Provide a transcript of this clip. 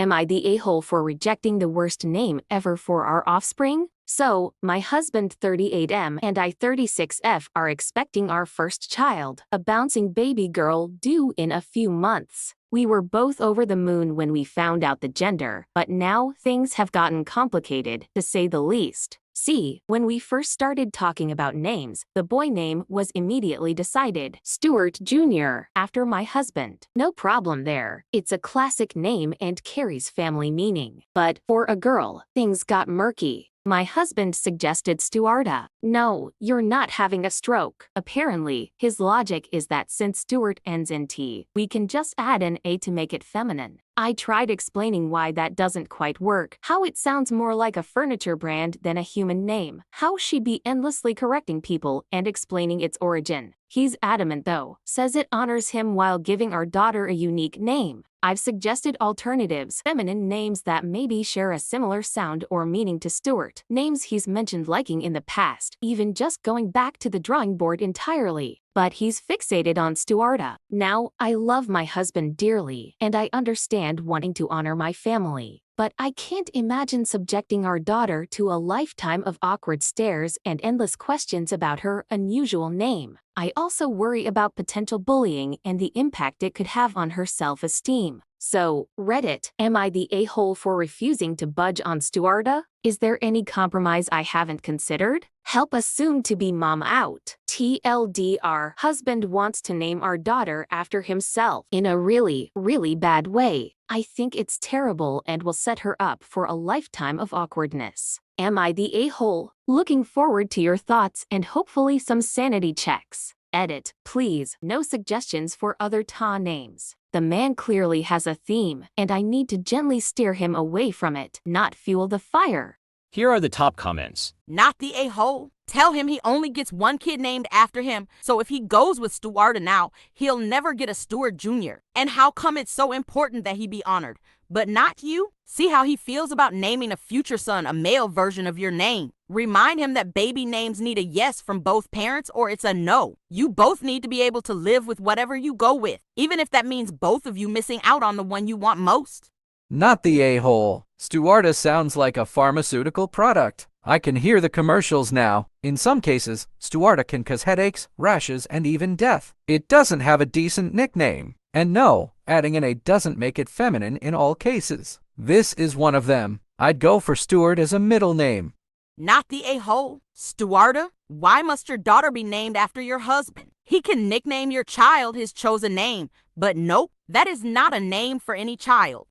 Am I the a-hole for rejecting the worst name ever for our offspring? So, my husband 38M and I 36F are expecting our first child, a bouncing baby girl due in a few months. We were both over the moon when we found out the gender, but now things have gotten complicated, to say the least. See, when we first started talking about names, the boy name was immediately decided, Stuart Jr., after my husband. No problem there. It's a classic name and carries family meaning. But for a girl, things got murky. My husband suggested Stuarta. No, you're not having a stroke. Apparently, his logic is that since Stuart ends in T, we can just add an A to make it feminine. I tried explaining why that doesn't quite work, how it sounds more like a furniture brand than a human name, how she'd be endlessly correcting people and explaining its origin. He's adamant though, says it honors him while giving our daughter a unique name. I've suggested alternatives, feminine names that maybe share a similar sound or meaning to Stuart, names he's mentioned liking in the past, even just going back to the drawing board entirely. But he's fixated on Stuarta. Now, I love my husband dearly, and I understand wanting to honor my family. But I can't imagine subjecting our daughter to a lifetime of awkward stares and endless questions about her unusual name. I also worry about potential bullying and the impact it could have on her self-esteem. So, Reddit, am I the a-hole for refusing to budge on Stuarta? Is there any compromise I haven't considered? Help a soon-to-be mom out. TLDR, husband wants to name our daughter after himself in a really, really bad way. I think it's terrible and will set her up for a lifetime of awkwardness. Am I the a-hole? Looking forward to your thoughts and hopefully some sanity checks. Edit, please, no suggestions for other ta names. The man clearly has a theme, and I need to gently steer him away from it, not fuel the fire. Here are the top comments. Not the a-hole. Tell him he only gets one kid named after him, so if he goes with Stuarta now, he'll never get a Stuart Jr. And how come it's so important that he be honored, but not you? See how he feels about naming a future son a male version of your name. Remind him that baby names need a yes from both parents or it's a no. You both need to be able to live with whatever you go with, even if that means both of you missing out on the one you want most. Not the a-hole. Stuarta sounds like a pharmaceutical product. I can hear the commercials now. In some cases, Stuarta can cause headaches, rashes, and even death. It doesn't have a decent nickname. And no, adding an A doesn't make it feminine in all cases. This is one of them. I'd go for Stuart as a middle name. Not the a-hole. Stuarta, why must your daughter be named after your husband? He can nickname your child his chosen name, but nope, that is not a name for any child.